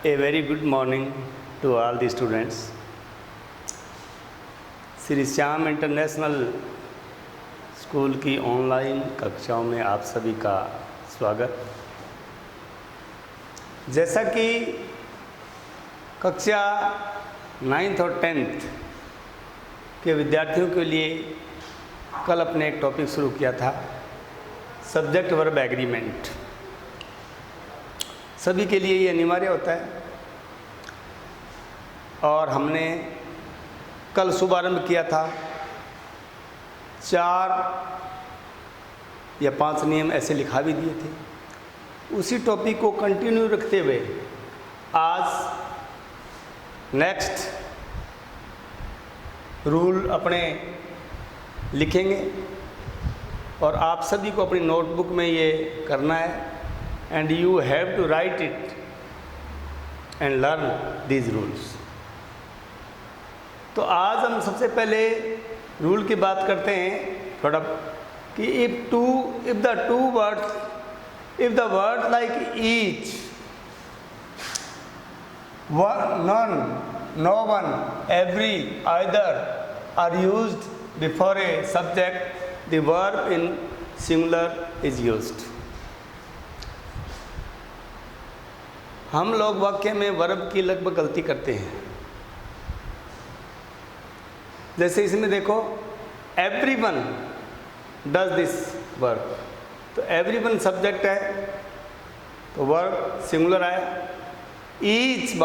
A very good morning to all the students. Shri Shyam international school की online कक्षाओं में आप सभी का स्वागत। जैसा कि कक्षा 9th और 10th के विद्यार्थियों के लिए कल अपने एक टॉपिक शुरू किया था, सब्जेक्ट वर्ब एग्रीमेंट। सभी के लिए ये अनिवार्य होता है और हमने कल शुभारंभ किया था। 4 या 5 नियम ऐसे लिखा भी दिए थे। उसी टॉपिक को कंटिन्यू रखते हुए आज नेक्स्ट रूल अपने लिखेंगे और आप सभी को अपनी नोटबुक में ये करना है and you have to write it and learn these rules। तो आज हम सबसे पहले रूल की बात करते हैं थोड़ा कि if the words like each, none, no one, every, either are used before a subject, the verb in singular is used। हम लोग वाक्य में वर्ब की लगभग गलती करते हैं। जैसे इसमें देखो, एवरीवन डज दिस वर्क, तो एवरीवन सब्जेक्ट है तो वर्ब सिंगुलर आया। ईच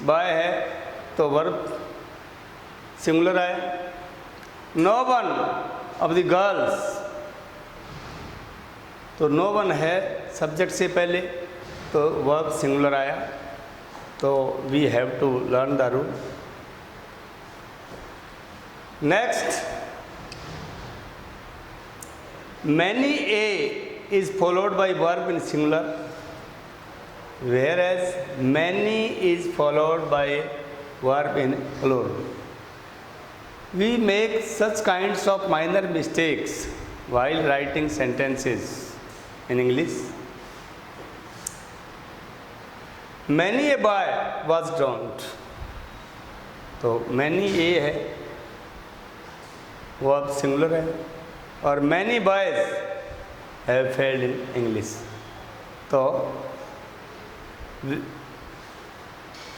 बाय है तो वर्ब सिंगुलर आया। No one of the girls, तो नो वन है सब्जेक्ट से पहले तो वर्ब सिंगुलर आया। तो we have to learn the rule. Next, many a is followed by verb in singular, whereas many is followed by verb in plural. We make such kinds of minor mistakes while writing sentences in English। Many a boy was drowned, तो many a है वो अब singular है, और many boys have failed in English, तो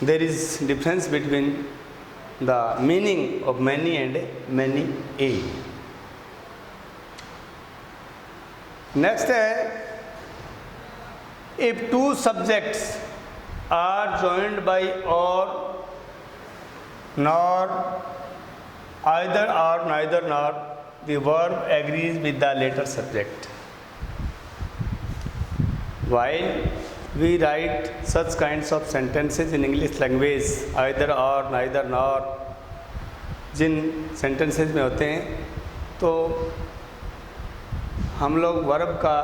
there is difference between the meaning of many and many a। Next है, if 2 subjects are joined by or, nor, either or, neither nor, the verb agrees with the later subject। While we write such kinds of sentences in English language, either or, neither nor जिन sentences में होते हैं, तो हम लोग verb का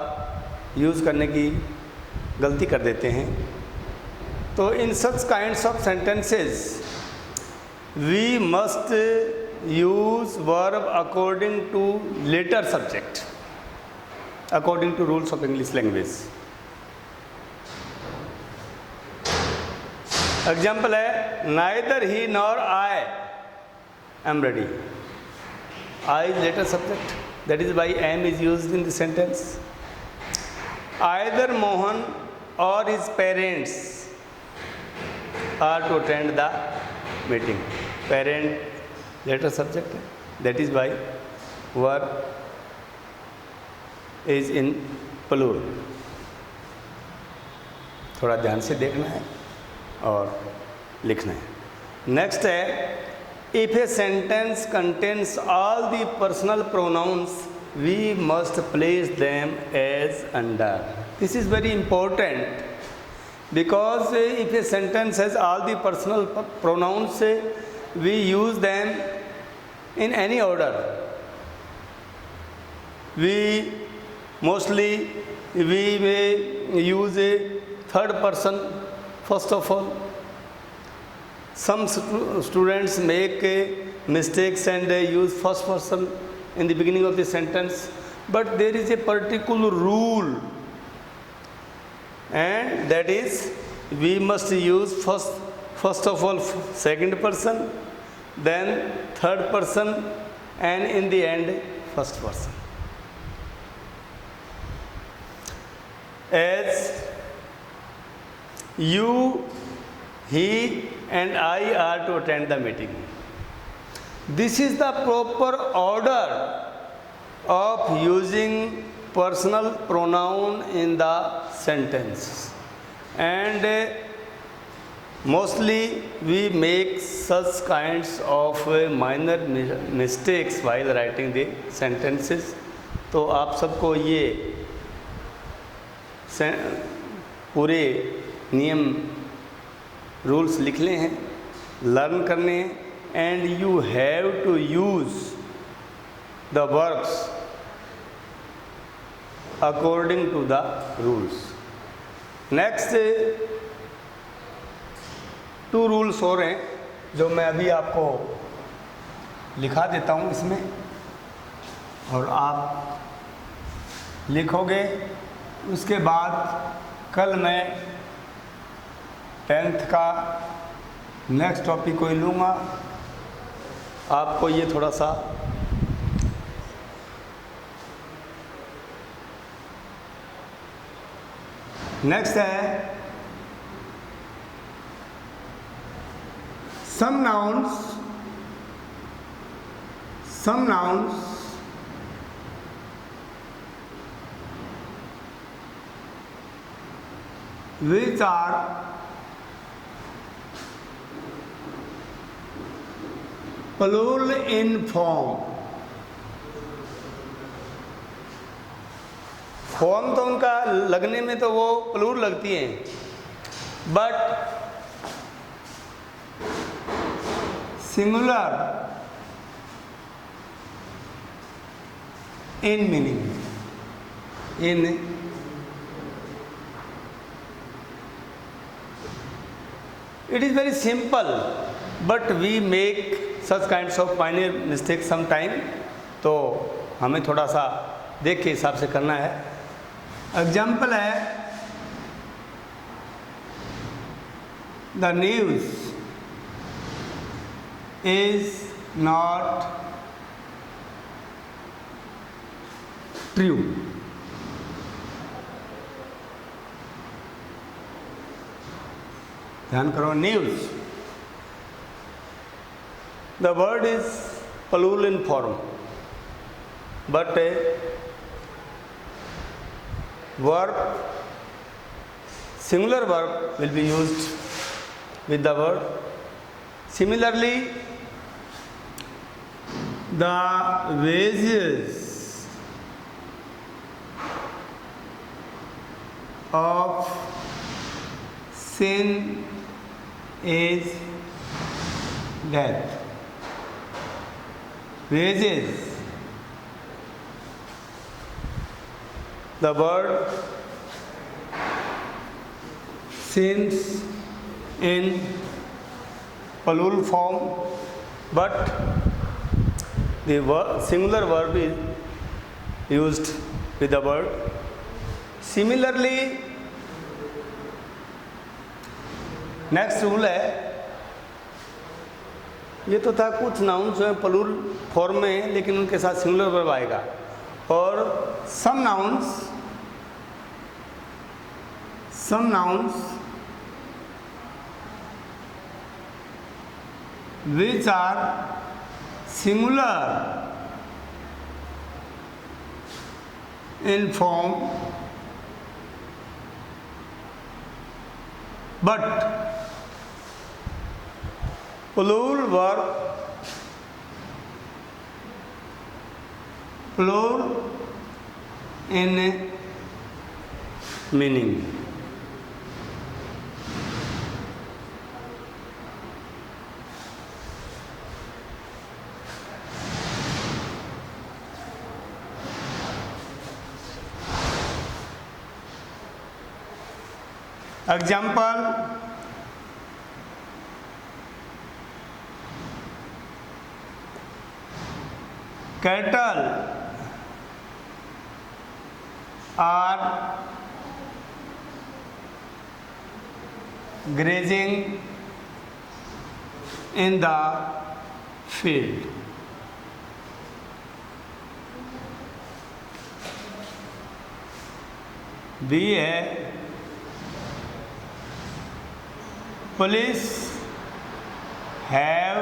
use करने की गलती कर देते हैं। तो in such kinds of sentences we must use verb according to latter subject, according to rules of English language. Example है, neither he nor I am ready. I is latter subject, that is why am is used in the sentence। Either Mohan or his parents are to attend the meeting। Parent later subject है, that is why verb is in plural। थोड़ा ध्यान से देखना है और लिखना है। Next है, if a sentence contains all the personal pronouns, we must place them as under। This is very important because if a sentence has all the personal pronouns, we use them in any order। We may use a third person first of all। Some students make mistakes and use first person in the beginning of the sentence, but there is a particular rule and that is we must use first of all second person, then third person, and in the end first person. As you, he and I are to attend the meeting. This is the proper order of using personal pronoun in the sentence, and mostly we make such kinds of minor mistakes while writing the sentences. तो आप सबको ये पूरे नियम rules लिखने हैं, learn करने हैं, and you have to use the verbs according to the rules. Next 2 rules और हैं जो मैं अभी आपको लिखा देता हूँ इसमें, और आप लिखोगे. उसके बाद कल मैं 10th का नेक्स्ट टॉपिक को ही लूँगा. आपको ये थोड़ा सा नेक्स्ट है some nouns which are plural in form. Form तो उनका लगने में तो वो प्लूरल लगती हैं, but singular in meaning. It is very simple, but we make such kinds of minor mistakes sometime. तो हमें थोड़ा सा देख के हिसाब से करना है. एग्जाम्पल है, the news is not true. ध्यान करो, news. The word is plural in form, but a verb, singular verb will be used with the word. Similarly, the wages of sin is death. Wages, the word sins in plural form, but the singular verb is used with the word. Similarly, next rule है, ये तो था कुछ noun जो है plural form में है लेकिन उनके साथ सिंगुलर वर्ब आएगा, और some nouns which are singular in form but plural in meaning. Example, cattle are grazing in the field. B है police have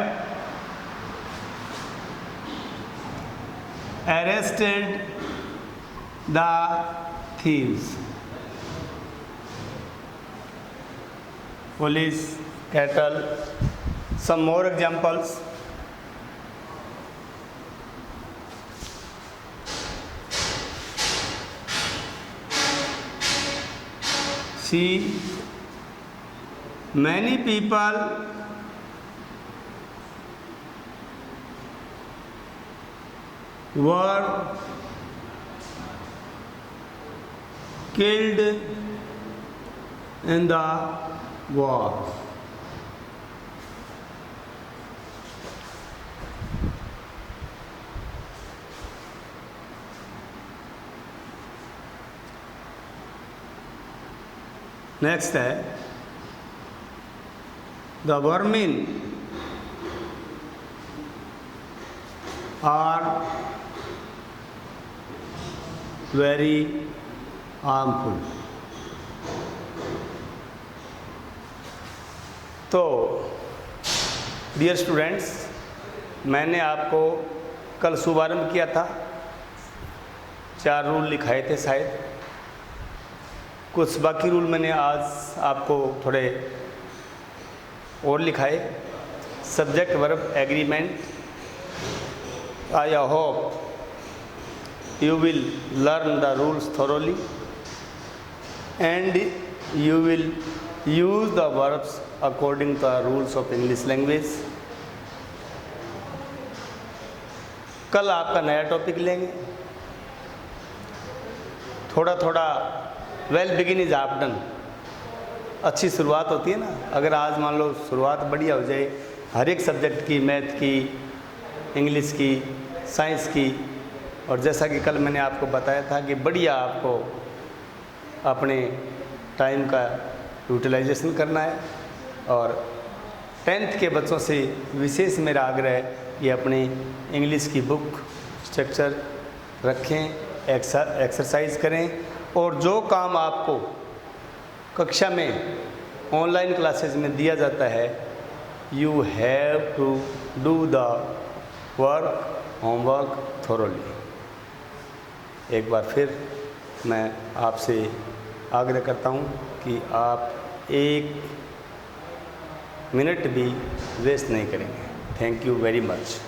arrested the thieves. Police, cattle. Some more examples. See, many people were killed in the war. Next है the vermin are very harmful. तो dear students, मैंने आपको कल शुभारंभ किया था, 4 rule लिखाए थे शायद, कुछ बाकी रूल मैंने आज आपको थोड़े और लिखाए। Subject verb agreement. I hope you will learn the rules thoroughly and you will use the verbs according to the rules of English language. कल आपका नया टॉपिक लेंगे। थोड़ा थोड़ा well begin is half done. अच्छी शुरुआत होती है ना। अगर आज मान लो शुरुआत बढ़िया हो जाए हर एक सब्जेक्ट की, मैथ की, इंग्लिश की, साइंस की, और जैसा कि कल मैंने आपको बताया था कि बढ़िया आपको अपने टाइम का यूटिलाइजेशन करना है। और 10th के बच्चों से विशेष मेरा आग्रह है कि अपने इंग्लिश की बुक स्ट्रक्चर रखें, एक्सरसाइज करें, और जो काम आपको कक्षा में ऑनलाइन क्लासेस में दिया जाता है, you have to do the work, homework thoroughly. एक बार फिर मैं आपसे आग्रह करता हूँ कि आप 1 मिनट भी वेस्ट नहीं करेंगे। Thank you very much.